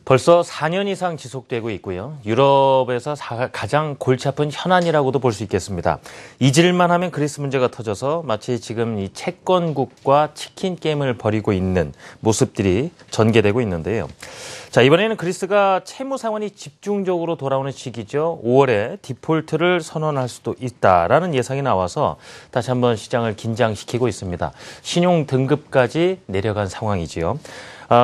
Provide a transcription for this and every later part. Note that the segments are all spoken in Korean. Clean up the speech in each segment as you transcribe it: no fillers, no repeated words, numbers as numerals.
벌써 4년 이상 지속되고 있고요. 유럽에서 가장 골치 아픈 현안이라고도 볼 수 있겠습니다. 잊을만 하면 그리스 문제가 터져서 마치 지금 이 채권국과 치킨 게임을 벌이고 있는 모습들이 전개되고 있는데요. 자, 이번에는 그리스가 채무 상환이 집중적으로 돌아오는 시기죠. 5월에 디폴트를 선언할 수도 있다라는 예상이 나와서 다시 한번 시장을 긴장시키고 있습니다. 신용 등급까지 내려간 상황이지요.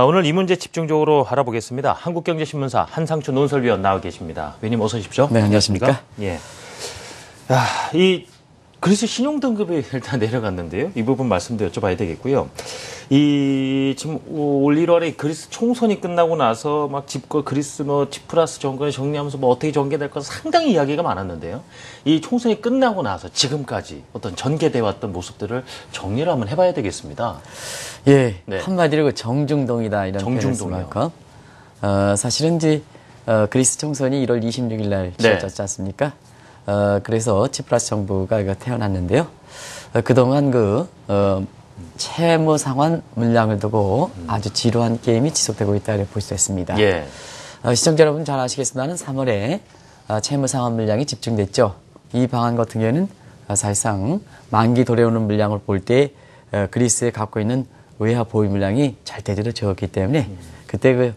오늘 이 문제 집중적으로 알아보겠습니다. 한국경제신문사 한상추 논설위원 나와 계십니다. 위원님 어서 오십시오. 네, 안녕하십니까? 예. 이 그리스 신용 등급이 일단 내려갔는데요. 이 부분 말씀도 여쭤봐야 되겠고요. 지금 올 1월에 그리스 총선이 끝나고 나서 막 그리스 치프라스 정권 정리하면서 어떻게 전개될 까 상당히 이야기가 많았는데요. 이 총선이 끝나고 나서 지금까지 어떤 전개돼 왔던 모습들을 정리를 한번 해봐야 되겠습니다. 예, 네. 한마디로 정중동이다 이런 표현을 쓸 만큼 사실은 이제 그리스 총선이 1월 26일 날 치러졌지 않습니까? 그래서 치프라스 정부가 이거 태어났는데요. 그동안 채무 상환 물량을 두고 아주 지루한 게임이 지속되고 있다고 볼 수 있습니다. 예. 시청자 여러분 잘 아시겠습니다만 3월에 채무 상환 물량이 집중됐죠. 이 방안 같은 경우에는 사실상 만기 도래오는 물량을 볼 때 그리스에 갖고 있는 외화 보유 물량이 절대적으로 적었기 때문에 그때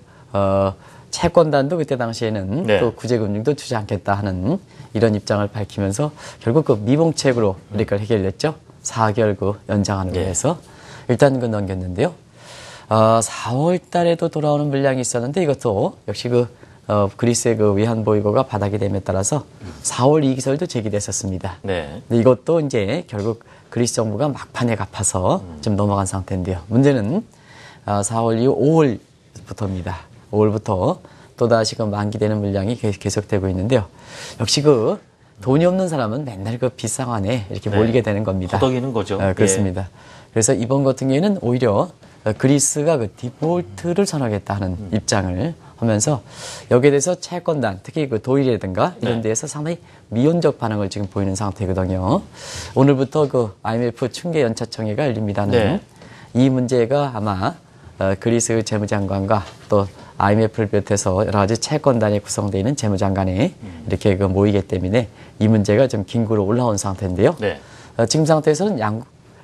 채권단도 그때 당시에는 네. 또 구제금융도 주지 않겠다 하는 이런 입장을 밝히면서 결국 미봉책으로 우리가 해결됐죠. 4개월 연장하는 거에 해서 일단 넘겼는데요. 4월 달에도 돌아오는 물량이 있었는데 이것도 역시 그리스의 외환 보유고가 바닥이 됨에 따라서 4월 이기설도 제기됐었습니다. 네. 근데 이것도 이제 결국 그리스 정부가 막판에 갚아서 좀 넘어간 상태인데요. 문제는 4월 이후 5월부터입니다. 5월부터 또다시 만기되는 물량이 계속되고 있는데요. 역시 돈이 없는 사람은 맨날 빚상환에 이렇게 몰리게 되는 겁니다. 허덕이는 거죠. 그렇습니다. 예. 그래서 이번 같은 경우에는 오히려 그리스가 디폴트를 선언하겠다 하는 입장을 하면서 여기에 대해서 채권단, 특히 도일이라든가 이런 데에서 상당히 미온적 반응을 지금 보이는 상태거든요. 오늘부터 IMF 충계연차총회가 열립니다는 이 문제가 아마 그리스 재무장관과 또 IMF를 비롯해서 여러 가지 채권단에 구성되어 있는 재무장관이 이렇게 모이기 때문에 이 문제가 좀 긴구로 올라온 상태인데요. 네. 지금 상태에서는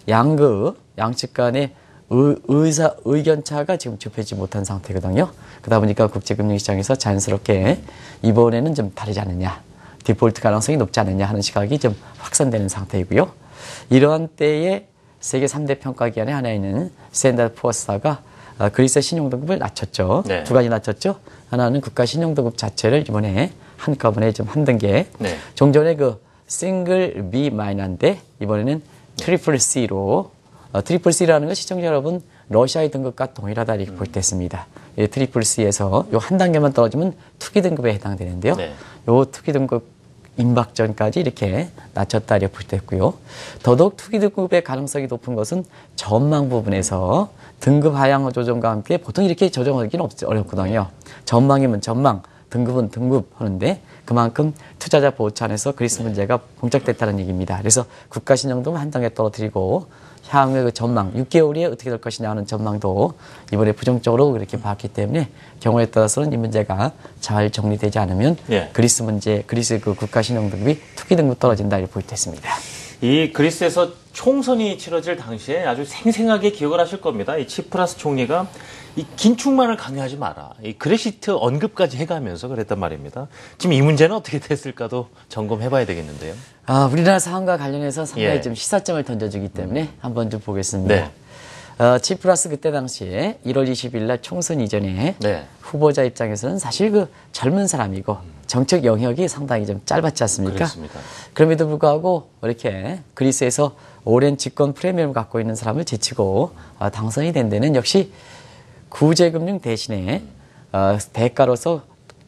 양측 간의 의견차가 지금 좁혀지지 못한 상태거든요. 그러다 보니까 국제금융시장에서 자연스럽게 이번에는 좀 다르지 않느냐, 디폴트 가능성이 높지 않느냐 하는 시각이 좀 확산되는 상태이고요. 이러한 때에 세계 3대 평가기관의 하나인 스탠다드 푸어스가 그리스의 신용등급을 낮췄죠. 네. 두 가지 낮췄죠. 하나는 국가 신용등급 자체를 이번에 한꺼번에 좀 한 단계. 네. 종전에 싱글 B-인데 이번에는 트리플 C로 트리플 C라는 건 시청자 여러분 러시아의 등급과 동일하다 이렇게 볼 때 있습니다. 이 트리플 C에서 요 한 단계만 떨어지면 투기 등급에 해당되는데요. 네. 요 투기 등급 임박 전까지 이렇게 낮췄다 이렇게 볼 때 있고요. 더더욱 투기 등급의 가능성이 높은 것은 전망 부분에서 등급 하향 조정과 함께 보통 이렇게 조정하기는 어렵거든요. 전망이면 전망, 등급은 등급 하는데 그만큼 투자자 보호차 안에서 그리스 문제가 봉착됐다는 얘기입니다. 그래서 국가 신용등급 한 단계 떨어뜨리고 향후의 전망, 6개월이 어떻게 될 것이냐 하는 전망도 이번에 부정적으로 그렇게 봤기 때문에 경우에 따라서는 이 문제가 잘 정리되지 않으면 그리스 국가 신용등급이 투기 등급 떨어진다 이렇게 볼 때 있습니다. 이 그리스에서 총선이 치러질 당시에 아주 생생하게 기억을 하실 겁니다. 이 치프라스 총리가 이 긴축만을 강요하지 마라. 이 그렉시트 언급까지 해가면서 그랬단 말입니다. 지금 이 문제는 어떻게 됐을까도 점검해봐야 되겠는데요. 우리나라 상황과 관련해서 상당히 좀 시사점을 던져주기 때문에 한번 좀 보겠습니다. 네. 치프라스 그때 당시에 1월 20일 날 총선 이전에 후보자 입장에서는 사실 젊은 사람이고 정책 영역이 상당히 좀 짧았지 않습니까? 그렇습니다. 그럼에도 불구하고 이렇게 그리스에서 오랜 집권 프리미엄을 갖고 있는 사람을 제치고 당선이 된 데는 역시 구제금융 대신에 대가로서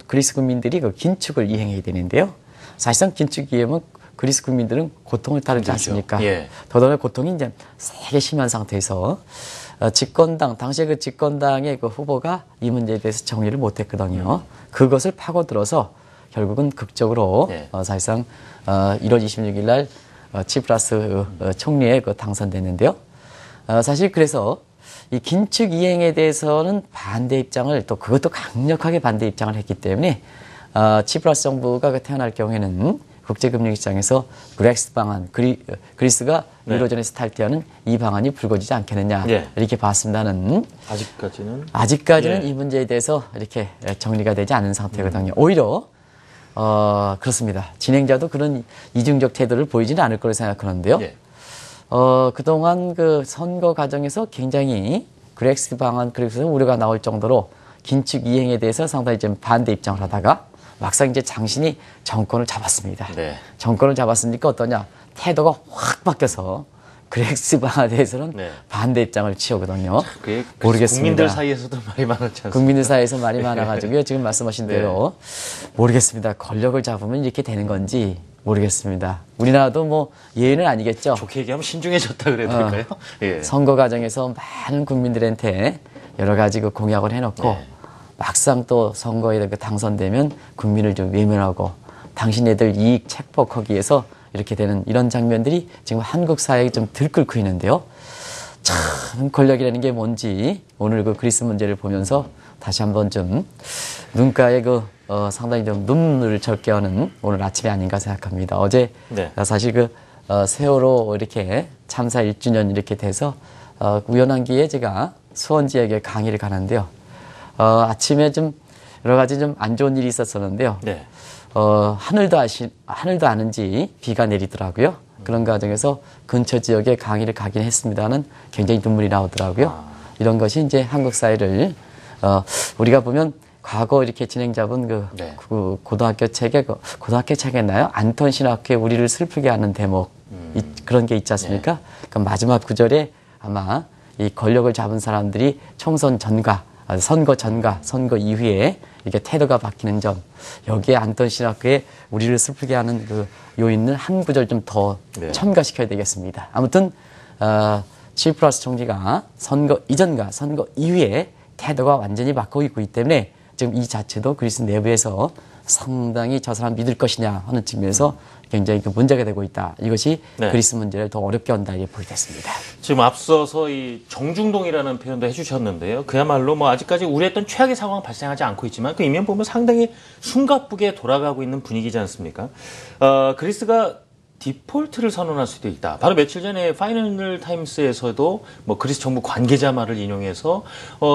그리스 국민들이 긴축을 이행해야 되는데요. 사실상 긴축 이행은 그리스 국민들은 고통을 따르지 않습니까? 더더욱 고통이 이제 세게 심한 상태에서 집권당, 당시에 집권당의 후보가 이 문제에 대해서 정리를 못했거든요. 그것을 파고들어서 결국은 극적으로 사실상 1월 26일 날 치프라스 총리에 당선됐는데요. 사실 그래서 이 긴축 이행에 대해서는 반대 입장을 또 그것도 강력하게 반대 입장을 했기 때문에 치프라스 정부가 태어날 경우에는 국제금융시장에서 그렉스 방안, 그리스가 유로존에서 탈퇴하는 이 방안이 불거지지 않겠느냐 예. 이렇게 봤습니다는 아직까지는 이 문제에 대해서 이렇게 정리가 되지 않은 상태거든요. 오히려 그렇습니다. 진행자도 그런 이중적 태도를 보이지는 않을 거로 생각하는데요. 예. 그동안 그 선거 과정에서 굉장히 그렉스 방안, 그래서 우려가 나올 정도로 긴축 이행에 대해서 상당히 좀 반대 입장을 하다가 막상 이제 장신이 정권을 잡았습니다. 네. 정권을 잡았으니까 어떠냐? 태도가 확 바뀌어서 그렉스 방안에 대해서는 네. 반대 입장을 취하거든요. 그게 모르겠습니다. 국민들 사이에서도 말이 많았지 않습니까? 국민들 사이에서 말이 많아가지고요. 지금 말씀하신 대로 모르겠습니다. 권력을 잡으면 이렇게 되는 건지 모르겠습니다. 우리나라도 뭐 예외는 아니겠죠. 좋게 얘기하면 신중해졌다 그래야 될까요? 예. 선거 과정에서 많은 국민들한테 여러 가지 그 공약을 해놓고 막상 또 선거에 당선되면 국민을 좀 외면하고 당신네들 이익 책복하기 위해서 이렇게 되는 이런 장면들이 지금 한국 사회에 좀 들끓고 있는데요. 참 권력이라는 게 뭔지 오늘 그 그리스 문제를 보면서 다시 한번 좀 눈가에 상당히 좀 눈물을 절게 하는 오늘 아침이 아닌가 생각합니다. 어제 사실 세월호 이렇게 참사 1주년 이렇게 돼서 우연한 기회에 제가 수원 지역에 강의를 가는데요. 아침에 좀 여러 가지 좀 안 좋은 일이 있었었는데요. 네. 하늘도 아는지 비가 내리더라고요. 그런 과정에서 근처 지역에 강의를 가긴 했습니다는 굉장히 눈물이 나오더라고요. 이런 것이 이제 한국 사회를 우리가 보면 과거 이렇게 진행자분 그 고등학교 책이었나요? 안톤 신학회 우리를 슬프게 하는 대목 그런 게 있지 않습니까? 그 마지막 구절에 아마 이 권력을 잡은 사람들이 총선 전과 선거 전과 선거 이후에 이게 태도가 바뀌는 점, 여기에 안톤 신학회의 우리를 슬프게 하는 그 요인을 한 구절 좀 더 첨가시켜야 되겠습니다. 아무튼 치프라스 총리가 선거 이전과 선거 이후에 태도가 완전히 바뀌고 있기 때문에 지금 이 자체도 그리스 내부에서 상당히 저 사람 믿을 것이냐 하는 측면에서 굉장히 그 문제가 되고 있다. 이것이 그리스 문제를 더 어렵게 한다 이렇게 보이겠습니다. 지금 앞서서 이 정중동이라는 표현도 해주셨는데요. 그야말로 뭐 아직까지 우려했던 최악의 상황 발생하지 않고 있지만 그 이면 보면 상당히 숨가쁘게 돌아가고 있는 분위기지 않습니까? 그리스가 디폴트를 선언할 수도 있다. 바로 며칠 전에 파이낸셜 타임스에서도 뭐 그리스 정부 관계자 말을 인용해서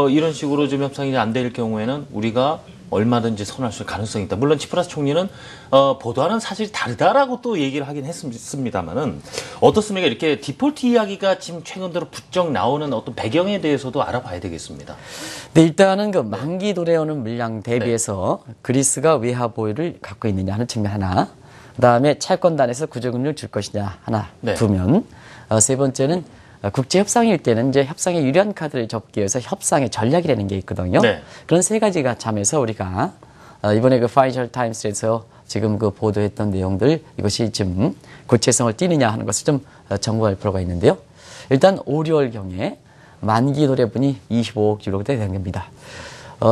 이런 식으로 좀 협상이 안 될 경우에는 우리가 얼마든지 선언할 수 있는 가능성이 있다. 물론 치프라스 총리는 보도하는 사실이 다르다라고 또 얘기를 하긴 했습니다만은 어떻습니까? 이렇게 디폴트 이야기가 지금 최근 들어 부쩍 나오는 어떤 배경에 대해서도 알아봐야 되겠습니다. 네, 일단은 그 만기 도래오는 물량 대비해서 그리스가 외화 보유를 갖고 있느냐 하는 측면 하나, 그다음에 채권단에서 구조금융을 줄 것이냐 하나 두면, 세 번째는 국제 협상일 때는 이제 협상에 유리한 카드를 접기 위해서 협상의 전략이라는 게 있거든요. 그런 세 가지가 잠에서 우리가 이번에 그 파이낸셜 타임스에서 지금 그 보도했던 내용들 이것이 지금 구체성을 띠느냐 하는 것을 좀 점검할 필요가 있는데요. 일단 5, 6월 경에 만기 도래분이 25억 유로가 되는 겁니다.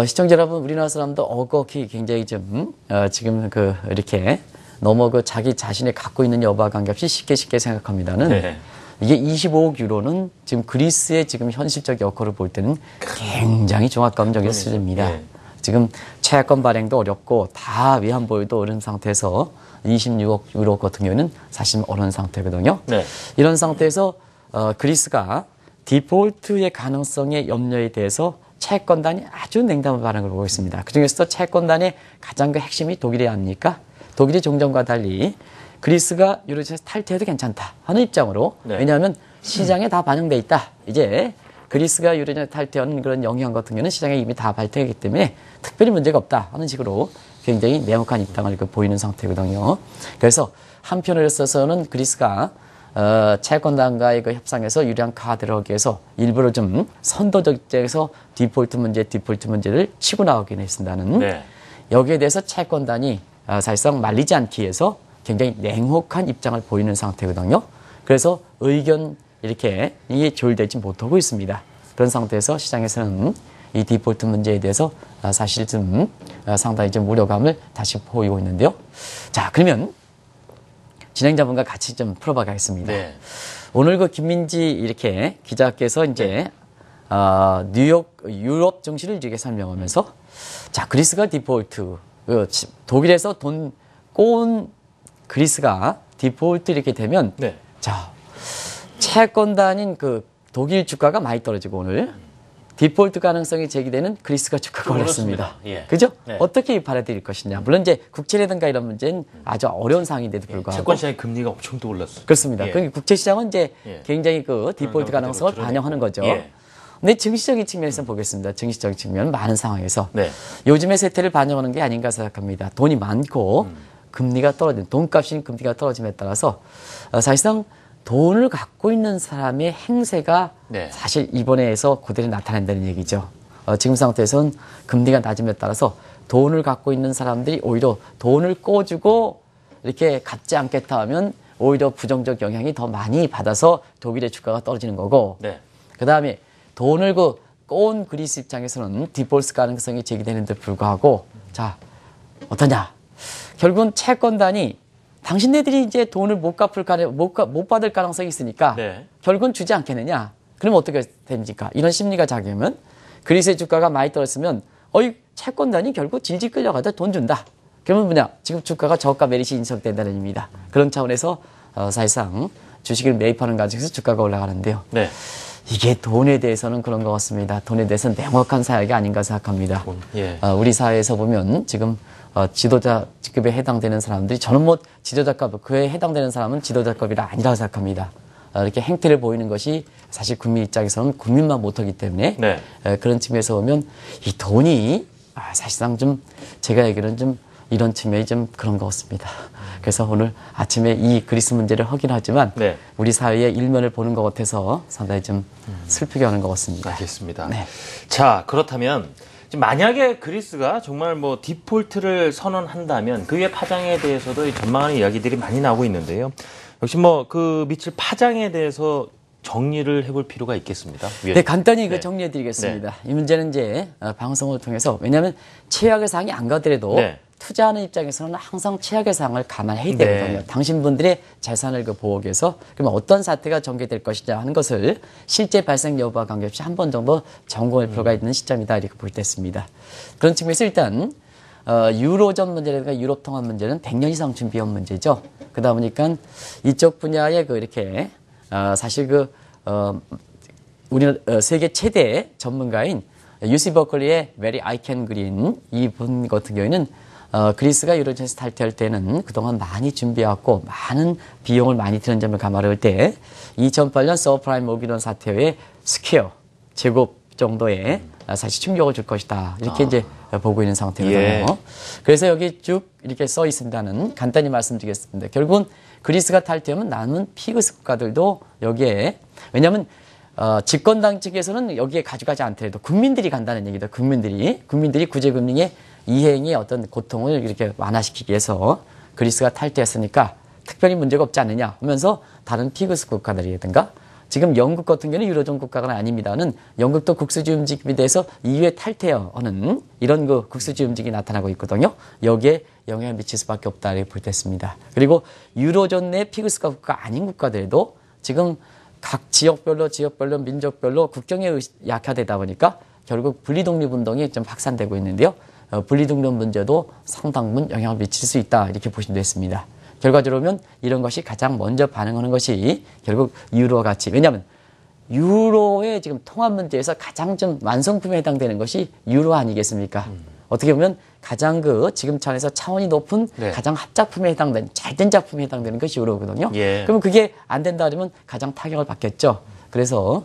시청자 여러분, 우리나라 사람도 어거키 굉장히 좀 지금 이렇게 너무 자기 자신이 갖고 있는 여부와 관계없이 쉽게 생각합니다는. 이게 25억 유로는 지금 그리스의 지금 현실적 여건을 볼 때는 굉장히 종합감정의 수준입니다. 지금 채권 발행도 어렵고 다 외환 보유도 어려운 상태에서 26억 유로 같은 경우는 사실 어려운 상태거든요. 이런 상태에서 그리스가 디폴트의 가능성의 염려에 대해서 채권단이 아주 냉담한 반응을 보고 있습니다. 그중에서도 채권단의 가장 그 핵심이 독일이 아닙니까? 독일이 종전과 달리 그리스가 유로존에서 탈퇴해도 괜찮다 하는 입장으로, 왜냐하면 시장에 다 반영돼 있다. 이제 그리스가 유로존에서 탈퇴하는 그런 영향 같은 경우는 시장에 이미 다 발표하기 때문에 특별히 문제가 없다 하는 식으로 굉장히 냉혹한 입장을 보이는 상태거든요. 그래서 한편으로 있어서는 그리스가 채권단과의 그 협상에서 유리한 카드를 하기 위해서 일부러 좀 선도적 입장에서 디폴트 문제를 치고 나오긴 했습니다는. 여기에 대해서 채권단이 사실상 말리지 않기 위해서 굉장히 냉혹한 입장을 보이는 상태거든요. 그래서 의견 이렇게 이게 조율되지 못하고 있습니다. 그런 상태에서 시장에서는 이 디폴트 문제에 대해서 사실 좀 상당히 좀 우려감을 다시 보이고 있는데요. 자, 그러면 진행자분과 같이 좀 풀어봐 가겠습니다. 오늘 그 김민지 이렇게 기자께서 이제 뉴욕 유럽 증시를 이렇게 설명하면서 자 그리스가 디폴트 독일에서 돈 꼬은 그리스가 디폴트 이렇게 되면 네. 자 채권단인 그 독일 주가가 많이 떨어지고 오늘 디폴트 가능성이 제기되는 그리스가 주가가 올랐습니다. 예. 그죠? 네. 어떻게 받아들일 것이냐. 물론 이제 국채라든가 이런 문제는 아주 어려운 상황인데도 불구하고. 채권 시장의 금리가 엄청 또 올랐어요. 그렇습니다. 예. 그 국채 시장은 이제 예. 굉장히 그 디폴트 가능성을 드러내고. 반영하는 거죠. 예. 근데 증시적인 측면에서 보겠습니다. 증시적인 측면은 많은 상황에서 네. 요즘의 세태를 반영하는 게 아닌가 생각합니다. 돈이 많고 금리가 떨어진 돈값이 금리가 떨어짐에 따라서 사실상 돈을 갖고 있는 사람의 행세가 네. 사실 이번에서 그대로 나타낸다는 얘기죠. 지금 상태에서는 금리가 낮음에 따라서 돈을 갖고 있는 사람들이 오히려 돈을 꿔주고 이렇게 갚지 않겠다 하면 오히려 부정적 영향이 더 많이 받아서 독일의 주가가 떨어지는 거고 네. 그다음에 돈을 꼬은 그리스 입장에서는 디폴트 가능성이 제기되는데 불구하고 자 어떠냐 결국은 채권단이 당신네들이 이제 돈을 못 받을 가능성이 있으니까 네. 결국은 주지 않겠느냐 그러면 어떻게 됩니까 이런 심리가 작용하면 그리스의 주가가 많이 떨어졌으면 채권단이 결국 질질 끌려가다 돈 준다 그러면 뭐냐 지금 주가가 저가 매릿이 인정된다는 의미입니다 그런 차원에서 사실상 주식을 매입하는 과정에서 주가가 올라가는데요 네. 이게 돈에 대해서는 그런 것 같습니다. 돈에 대해서는 냉혹한 사약이 아닌가 생각합니다. 예. 우리 사회에서 보면 지금 지도자 직급에 해당되는 사람들이 저는 뭐 지도자급 그에 해당되는 사람은 지도자급이 아니라고 생각합니다. 이렇게 행태를 보이는 것이 사실 국민 입장에서는 국민만 못하기 때문에 네. 그런 측면에서 보면 이 돈이 사실상 좀 제가 얘기는 좀 이런 측면이 좀 그런 것 같습니다. 그래서 오늘 아침에 이 그리스 문제를 하긴 하지만 네. 우리 사회의 일면을 보는 것 같아서 상당히 좀 슬프게 하는 것 같습니다. 알겠습니다. 네. 자, 그렇다면 지금 만약에 그리스가 정말 뭐 디폴트를 선언한다면 그의 파장에 대해서도 전망하는 이야기들이 많이 나오고 있는데요. 역시 뭐 그 미칠 파장에 대해서 정리를 해볼 필요가 있겠습니다. 네, 간단히 네. 정리해 드리겠습니다. 이 문제는 이제 방송을 통해서 왜냐하면 최악의 상황이 안 가더라도 네. 투자하는 입장에서는 항상 최악의 상황을 감안해야 네. 되거든요. 당신분들의 재산을 보호하기 위해서 그러면 어떤 사태가 전개될 것이냐 하는 것을 실제 발생 여부와 관계없이 한 번 정도 점검할 필요가 있는 시점이다 이렇게 볼 때 있습니다. 그런 측면에서 일단 유로존 문제라든가 유럽 통합 문제는 100년 이상 준비한 문제죠. 그러다 보니까 이쪽 분야에 이렇게 사실 우리는 세계 최대 전문가인 UC 버클리의 메리 아이켄 그린 이분 같은 경우에는 그리스가 유로존에서 탈퇴할 때는 그동안 많이 준비해왔고 많은 비용을 많이 드는 점을 감안할 때 2008년 서프라임 모기론 사태 후에 스퀘어 제곱 정도의 사실 충격을 줄 것이다 이렇게 이제 보고 있는 상태거든요. 예. 그래서 여기 쭉 이렇게 써 있습니다는 간단히 말씀드리겠습니다. 결국은 그리스가 탈퇴하면 남은 피그스 국가들도 여기에 왜냐하면 집권당 측에서는 여기에 가져가지 않더라도 국민들이 간다는 얘기다. 국민들이 구제금융의 이행의 어떤 고통을 이렇게 완화시키기 위해서 그리스가 탈퇴했으니까 특별히 문제가 없지 않느냐 하면서 다른 피그스 국가들이라든가 지금 영국 같은 경우는 유로존 국가가 아닙니다는 영국도 국수주의 움직임에 대해서 EU에 탈퇴하는 이런 국수주의 움직임이 나타나고 있거든요. 여기에 영향을 미칠 수밖에 없다 이렇게 볼 때 있습니다. 그리고 유로존 내 피그스 국가 아닌 국가들도 지금 각 지역별로 민족별로 국경에 약화되다 보니까 결국 분리독립운동이 좀 확산되고 있는데요. 분리독립 문제도 상당분 영향을 미칠 수 있다 이렇게 보시면 되겠습니다. 결과적으로 보면 이런 것이 가장 먼저 반응하는 것이 결국 유로와 같이 왜냐하면 유로의 지금 통합 문제에서 가장 좀 완성품에 해당되는 것이 유로 아니겠습니까? 어떻게 보면 가장 지금 차원에서 차원이 높은 네. 가장 합작품에 해당되는 잘된 작품에 해당되는 것이 유로거든요. 예. 그러면 그게 안 된다 그러면 가장 타격을 받겠죠. 그래서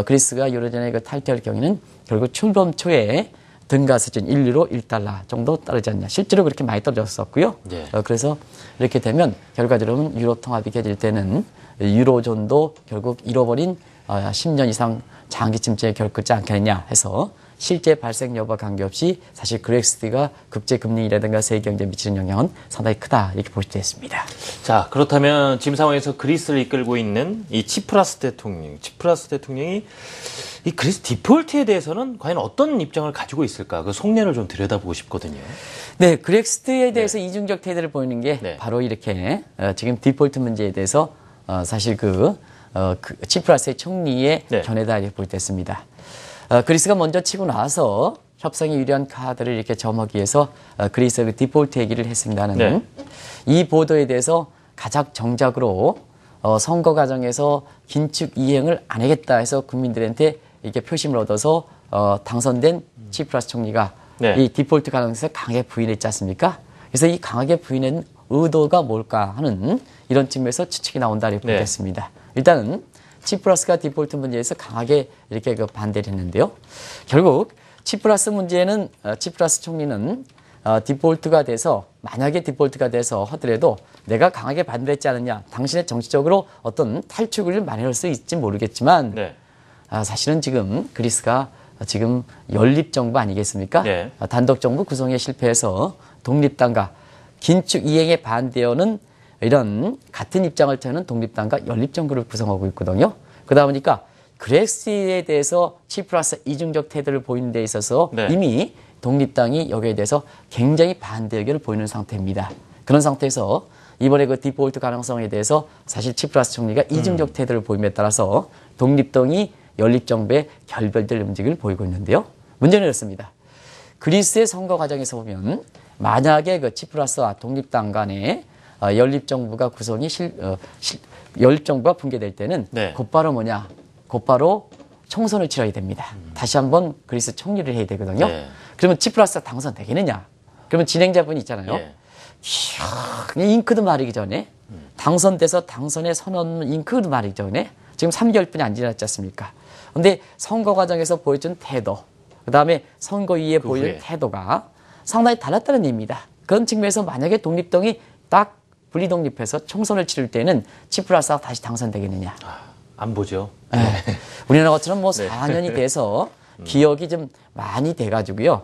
그리스가 유로존에 탈퇴할 경우에는 결국 출범 초에 등가 수준 1유로 1달러 정도 떨어지지 않냐. 실제로 그렇게 많이 떨어졌었고요. 예. 그래서 이렇게 되면 결과적으로 유로 통합이 켜질 때는 유로존도 결국 잃어버린 10년 이상 장기 침체에 겪지 않겠느냐 해서 실제 발생 여부와 관계없이 사실 그렉시티가 국제금리라든가 세계경제에 미치는 영향은 상당히 크다 이렇게 볼 수 있습니다. 자, 그렇다면 지금 상황에서 그리스를 이끌고 있는 이 치프라스 대통령이 이 그리스 디폴트에 대해서는 과연 어떤 입장을 가지고 있을까? 그 속내를 좀 들여다보고 싶거든요. 네, 그렉시트에 대해서 이중적 태도를 보이는 게 네. 바로 이렇게 지금 디폴트 문제에 대해서 사실 치프라스의 총리의 네. 견해다 이렇게 볼 때 있습니다. 그리스가 먼저 치고 나서 협상에 유리한 카드를 이렇게 점하기 위해서 그리스의 그 디폴트 얘기를 했습니다는 네. 이 보도에 대해서 가장 정작으로 선거 과정에서 긴축 이행을 안 하겠다 해서 국민들한테 이렇게 표심을 얻어서 당선된 치프라스 총리가 네. 이 디폴트 가능성을 강하게 부인했지 않습니까? 그래서 이 강하게 부인한 의도가 뭘까 하는 이런 측면에서 추측이 나온다 이렇게 보겠습니다. 일단은 치프라스가 디폴트 문제에서 강하게 이렇게 그 반대를 했는데요. 결국 치프라스 문제는 치프라스 총리는 디폴트가 돼서 만약에 디폴트가 돼서 하더라도 내가 강하게 반대했지 않느냐, 당신의 정치적으로 어떤 탈출을 마련할 수 있을지 모르겠지만 네. 사실은 지금 그리스가 지금 연립정부 아니겠습니까? 네. 단독정부 구성에 실패해서 독립당과 긴축 이행에 반대하는 이런 같은 입장을 채우는 독립당과 연립정부를 구성하고 있거든요. 그러다 보니까 그레스에 대해서 치프라스 이중적 태도를 보이는 데 있어서 네. 이미 독립당이 여기에 대해서 굉장히 반대 의견을 보이는 상태입니다. 그런 상태에서 이번에 그 디폴트 가능성에 대해서 사실 치프라스 총리가 이중적 태도를 보임에 따라서 독립당이 연립정부의 결별될 움직임을 보이고 있는데요. 문제는 이렇습니다. 그리스의 선거 과정에서 보면 만약에 그 치프라스와 독립당 간의 연립정부가 구성이 연립정부가 붕괴될 때는 네. 곧바로 뭐냐? 곧바로 총선을 치러야 됩니다. 다시 한번 그리스 총리를 해야 되거든요. 네. 그러면 치프라스가 당선되겠느냐? 그러면 진행자분이 있잖아요. 예. 잉크도 마르기 전에 당선돼서 당선의 선언 잉크도 마르기 전에 지금 3개월뿐이 안 지났지 않습니까? 근데 선거 과정에서 보여준 태도, 그 다음에 선거 이후에 보여준 후에. 태도가 상당히 달랐다는 얘기입니다. 그런 측면에서 만약에 독립당이 딱 분리독립해서 총선을 치를 때는 치프라스가 다시 당선되겠느냐. 안 보죠. 네. 우리나라 것처럼 뭐 4년이 돼서 기억이 좀 많이 돼가지고요.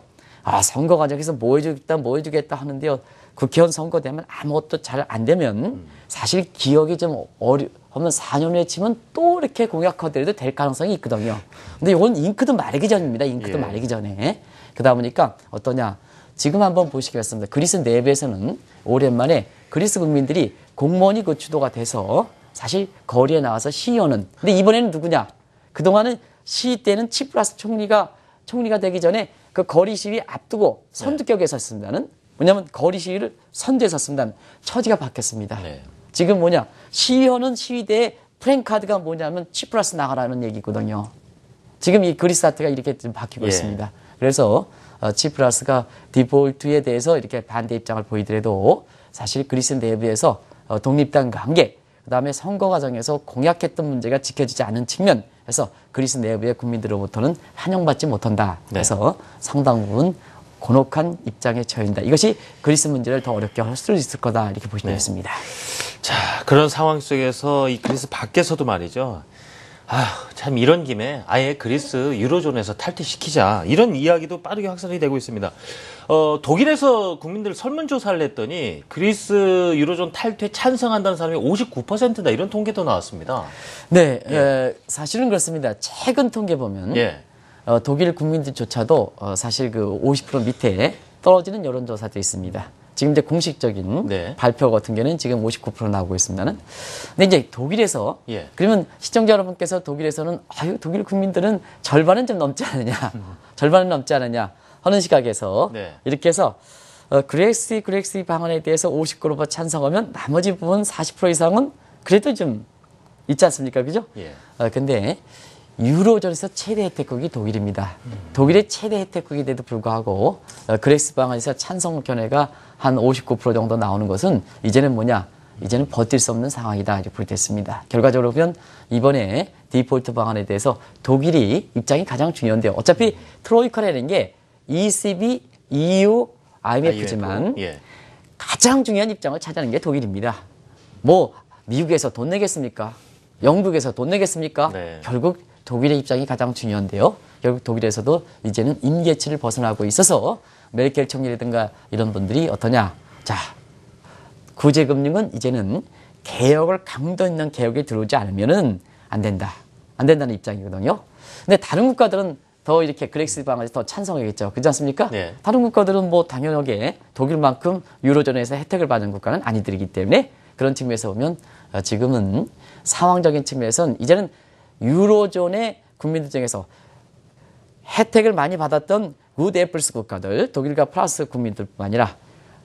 선거 과정에서 뭐 해주겠다 하는데요. 국회의원 선거 되면 아무것도 잘 안 되면 사실 기억이 좀 하면 4년 후에 치면 또 이렇게 공약하더라도 될 가능성이 있거든요. 근데 이건 잉크도 마르기 전입니다. 잉크도 예. 마르기 전에. 그러다 보니까 어떠냐. 지금 한번 보시겠습니다. 그리스 내부에서는 오랜만에 그리스 국민들이 공무원이 그 주도가 돼서 사실 거리에 나와서 시위하는. 근데 이번에는 누구냐? 그동안은 시위 때는 치프라스 총리가 되기 전에 그 거리 시위 앞두고 선두격에 섰습니다는. 뭐냐면 거리 시위를 선두에 섰습니다는. 처지가 바뀌었습니다. 네. 지금 뭐냐? 시위하는 시위대의 프랭카드가 뭐냐면 치프라스 나가라는 얘기거든요. 지금 이 그리스 사태가 이렇게 좀 바뀌고 예. 있습니다. 그래서 치프라스가 디폴트에 대해서 이렇게 반대 입장을 보이더라도 사실 그리스 내부에서 독립당 관계, 그다음에 선거 과정에서 공약했던 문제가 지켜지지 않은 측면에서 그리스 내부의 국민들로부터는 환영받지 못한다. 그래서 상당 부분 곤혹한 입장에 처한다. 이것이 그리스 문제를 더 어렵게 할 수 있을 거다. 이렇게 보시면 되겠습니다. 자, 그런 상황 속에서 이 그리스 밖에서도 말이죠. 참 이런 김에 아예 그리스 유로존에서 탈퇴시키자. 이런 이야기도 빠르게 확산이 되고 있습니다. 독일에서 국민들 설문조사를 했더니 그리스 유로존 탈퇴 찬성한다는 사람이 59%다. 이런 통계도 나왔습니다. 네, 사실은 그렇습니다. 최근 통계 보면 예. 독일 국민들조차도 사실 그 50% 밑에 떨어지는 여론조사도 있습니다. 지금 이제 공식적인 네. 발표 같은 경우는 지금 59% 나오고 있습니다는. 근데 이제 독일에서 예. 그러면 시청자 여러분께서 독일에서는 독일 국민들은 절반은 좀 넘지 않느냐, 절반은 넘지 않느냐 하는 시각에서 네. 이렇게 해서 그렉시 방안에 대해서 59% 찬성하면 나머지 부분 40% 이상은 그래도 좀 있지 않습니까, 그죠? 예. 근데 유로존에서 최대 혜택국이 독일입니다. 독일의 최대 혜택국인데도 불구하고 그렉스 방안에서 찬성 견해가 한 59% 정도 나오는 것은 이제는 뭐냐? 이제는 버틸 수 없는 상황이다 이렇게 부르겠습니다. 결과적으로 보면 이번에 디폴트 방안에 대해서 독일이 입장이 가장 중요한데요. 어차피 트로이카라는 게 ECB, EU, IMF지만 예. 가장 중요한 입장을 차지하는 게 독일입니다. 뭐 미국에서 돈 내겠습니까? 영국에서 돈 내겠습니까? 네. 결국 독일의 입장이 가장 중요한데요. 결국 독일에서도 이제는 임계치를 벗어나고 있어서 메르켈 총리라든가 이런 분들이 어떠냐. 자, 구제금융은 이제는 개혁을 강도 있는 개혁에 들어오지 않으면은 안 된다. 안 된다는 입장이거든요. 근데 다른 국가들은 더 이렇게 그렉스 방안에 더 찬성하겠죠. 그렇지 않습니까? 네. 다른 국가들은 뭐 당연하게 독일만큼 유로존에서 혜택을 받는 국가는 아니들이기 때문에 그런 측면에서 보면 지금은 상황적인 측면에서는 이제는 유로존의 국민들 중에서 혜택을 많이 받았던 굿 애플스 국가들, 독일과 프랑스 국민들뿐만 아니라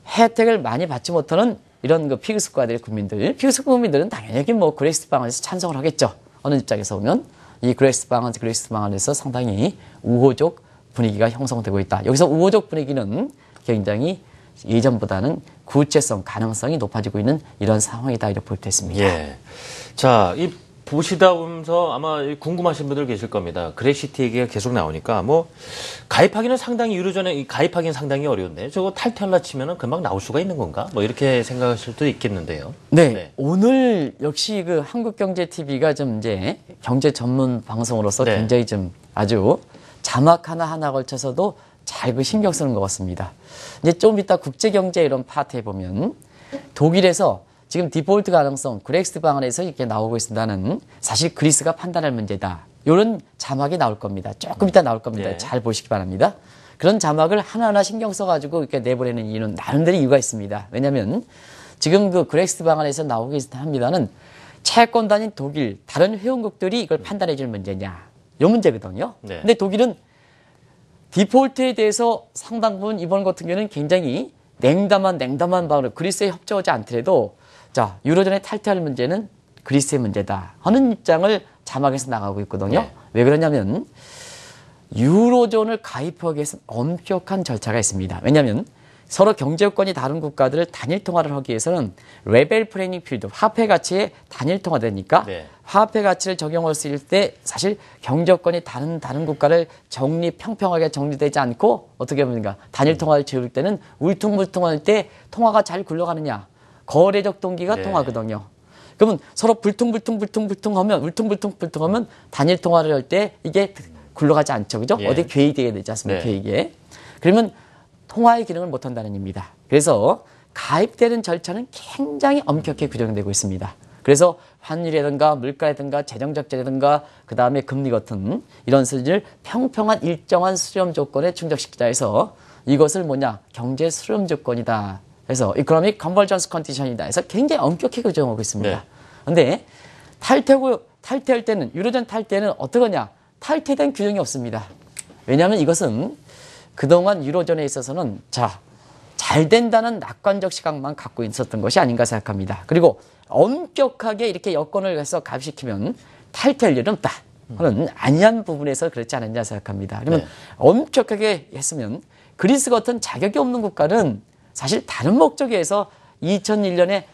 혜택을 많이 받지 못하는 이런 그 피그스 국가들의 국민들, 피그스 국민들은 당연히 뭐 그렉시트 방안에서 찬성을 하겠죠. 어느 입장에서 보면 이 그렉시트 방안에서 상당히 우호적 분위기가 형성되고 있다. 여기서 우호적 분위기는 굉장히 예전보다는 구체성, 가능성이 높아지고 있는 이런 상황이다 이렇게 볼 수 있습니다. 예. 자, 이 보시다 보면서 아마 궁금하신 분들 계실 겁니다. 그렉시트 얘기가 계속 나오니까 뭐 가입하기는 상당히 유로존에 가입하기는 상당히 어려운데 저거 탈퇴하려 치면은 금방 나올 수가 있는 건가? 뭐 이렇게 생각하실 수도 있겠는데요. 네. 오늘 역시 그 한국경제TV가 좀 이제 경제 전문 방송으로서 네. 굉장히 좀 아주 자막 하나 걸쳐서도 잘 그 신경 쓰는 것 같습니다. 이제 좀 이따 국제경제 이런 파트에 보면 독일에서 지금 디폴트 가능성, 그렉시트 방안에서 이렇게 나오고 있다는 사실 그리스가 판단할 문제다. 이런 자막이 나올 겁니다. 조금 이따 나올 겁니다. 네. 잘 보시기 바랍니다. 그런 자막을 하나하나 신경 써가지고 이렇게 내보내는 이유는 나름대로 이유가 있습니다. 왜냐하면 지금 그 그렉시트 방안에서 나오고 합니다는 채권단인 독일, 다른 회원국들이 이걸 판단해 줄 문제냐. 이 문제거든요. 네. 근데 독일은 디폴트에 대해서 상당 부분 이번 같은 경우는 굉장히 냉담한 방으로 그리스에 협조하지 않더라도 자, 유로존에 탈퇴할 문제는 그리스의 문제다 하는 입장을 자막에서 나가고 있거든요. 네. 왜 그러냐면 유로존을 가입하기 위해서는 엄격한 절차가 있습니다. 왜냐하면 서로 경제 요건이 다른 국가들을 단일 통화를 하기 위해서는 레벨 플레이잉 필드, 화폐 가치에 단일 통화되니까 네. 화폐 가치를 적용할 수 있을 때 사실 경제 요건이 다른 국가를 평평하게 정리되지 않고 어떻게 보니까 단일 통화를 지을 때는 울퉁불퉁할 때 통화가 잘 굴러가느냐. 거래적 동기가 네. 통하거든요. 그러면 서로 울퉁불퉁하면 단일 통화를 할 때 이게 굴러가지 않죠. 그죠? 예. 어디 괴이되게 되지 않습니까? 네. 이게. 그러면 통화의 기능을 못 한다는 입니다. 그래서 가입되는 절차는 굉장히 엄격하게 규정되고 있습니다. 그래서 환율이라든가 물가라든가 재정적자라든가 그 다음에 금리 같은 이런 수준을 평평한 일정한 수렴 조건에 충족시키자 해서 이것을 경제 수렴 조건이다. 그래서 이코노믹 컨버전스 컨디션이다 해서 굉장히 엄격하게 규정하고 있습니다. 그런데 탈퇴할 때는 유로존 탈퇴는 어떠냐? 탈퇴에 대한 규정이 없습니다. 왜냐하면 이것은 그동안 유로존에 있어서는 잘 된다는 낙관적 시각만 갖고 있었던 것이 아닌가 생각합니다. 그리고 엄격하게 이렇게 여건을 해서 가입시키면 탈퇴할 일은 없다 하는 안이한 부분에서 그렇지 않았냐 생각합니다. 그러면 엄격하게 했으면 그리스 같은 자격이 없는 국가는 사실 다른 목적에 의해서 2001년에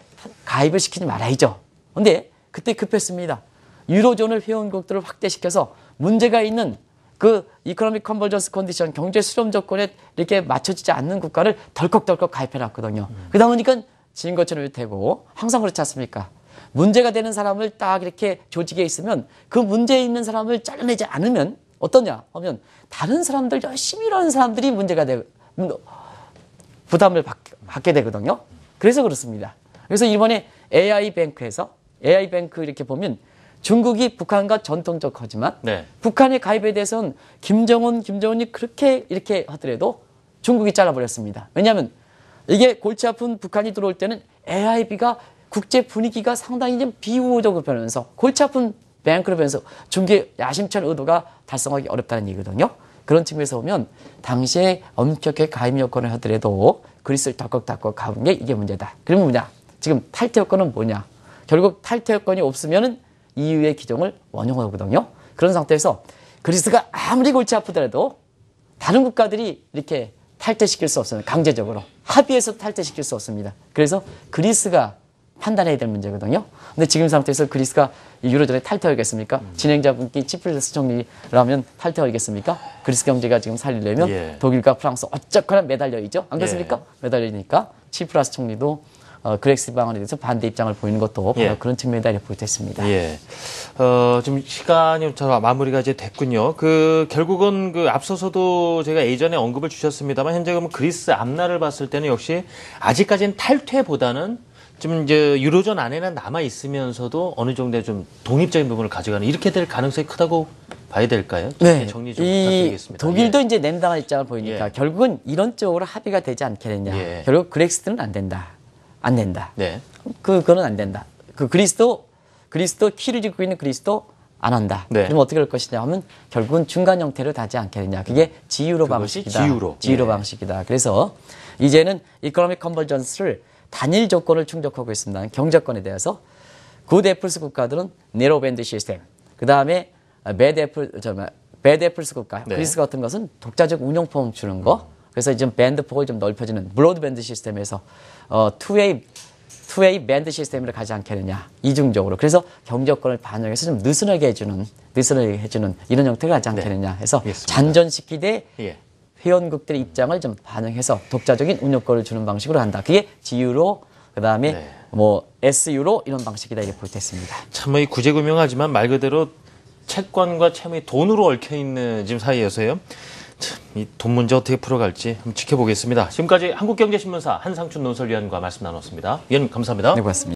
가입을 시키지 말아야죠. 그런데 그때 급했습니다. 유로존을 회원국들을 확대시켜서 문제가 있는 그 이코노믹 컨버전스 컨디션 경제 수렴 조건에 이렇게 맞춰지지 않는 국가를 덜컥 가입해놨거든요. 그러다 보니까 지금 것처럼 되고 항상 그렇지 않습니까? 문제가 되는 사람을 딱 이렇게 조직에 있으면 그 문제 있는 사람을 잘라내지 않으면 어떠냐 하면 다른 사람들 열심히 일하는 사람들이 문제가 되고 부담을 받게 되거든요. 그래서 그렇습니다. 그래서 이번에 AI뱅크에서 AI뱅크 이렇게 보면 중국이 북한과 전통적 하지만 북한의 가입에 대해서는 김정은이 그렇게 이렇게 하더라도 중국이 잘라버렸습니다. 왜냐하면 이게 골치 아픈 북한이 들어올 때는 AIB가 국제 분위기가 상당히 좀 비우호적으로 변하면서 골치 아픈 뱅크로 변해서 중국의 야심찬 의도가 달성하기 어렵다는 얘기거든요. 그런 측면에서 보면 당시에 엄격하게 가입 요건을 하더라도 그리스를 덜컥 가본 게 이게 문제다. 그러면 지금 탈퇴 요건은 뭐냐? 결국 탈퇴 요건이 없으면은 EU의 기종을 원용하거든요. 그런 상태에서 그리스가 아무리 골치 아프더라도 다른 국가들이 이렇게 탈퇴시킬 수 없어요. 강제적으로. 합의해서 탈퇴시킬 수 없습니다. 그래서 그리스가 판단해야 될 문제거든요. 근데 지금 상태에서 그리스가 유로존에 탈퇴하겠습니까? 진행자분께 치프라스 총리라면 탈퇴하겠습니까? 그리스 경제가 지금 살리려면 독일과 프랑스 어쨌거나 매달려 있죠. 안 그렇습니까? 매달려 있으니까 치프라스 총리도 그렉시트 방안에 대해서 반대 입장을 보이는 것도 바로 그런 측면이다 이렇게 보겠습니다. 지금 시간이 마무리가 이제 됐군요. 결국은 앞서서도 제가 예전에 언급을 주셨습니다만 현재 그러면 그리스 앞날을 봤을 때는 역시 아직까지는 탈퇴보다는 지금 이제 유로존 안에는 남아 있으면서도 어느 정도의 좀 독립적인 부분을 가져가는 이렇게 될 가능성이 크다고 봐야 될까요? 네. 정리 좀 부탁드리겠습니다. 독일도 이제 냉담한 입장을 보이니까 결국은 이런 쪽으로 합의가 되지 않겠느냐. 결국 그렉시트는 안 된다. 그거는 안 된다. 그리스도 키를 쥐고 있는 그리스도 안 한다. 네. 그럼 어떻게 할 것이냐 하면 결국은 중간 형태로 가지 않겠느냐. 그게 지유로 그것이 방식이다. 지유로. 지유로 예. 방식이다. 그래서 이제는 이코노믹 컨버전스를 단일 조건을 충족하고 있습니다. 경제권에 대해서 굿 애플스 국가들은 네로 밴드 시스템. 그다음에 배드 애플스 국가, 네. 그리스 같은 것은 독자적 운용폭 주는 거. 그래서 이제 밴드 폭을 좀 넓혀지는 브로드밴드 시스템에서 투웨이 밴드 시스템으로 가지 않겠느냐. 이중적으로. 그래서 경제권을 반영해서 좀 느슨하게 해주는 이런 형태가 가지 않겠느냐 해서 알겠습니다. 잔존시키되 예. 회원국들의 입장을 좀 반영해서 독자적인 운영권을 주는 방식으로 한다. 그게 지유로, 그 다음에 네. SU로 이런 방식이다 이렇게 볼 때 있습니다. 참 이 구제금융하지만 말 그대로 채권과 채무이 돈으로 얽혀 있는 지금 사이여서요. 참 이 돈 문제 어떻게 풀어갈지 한번 지켜보겠습니다. 지금까지 한국경제신문사 한상춘 논설위원과 말씀 나눴습니다. 위원님 감사합니다. 네, 고맙습니다.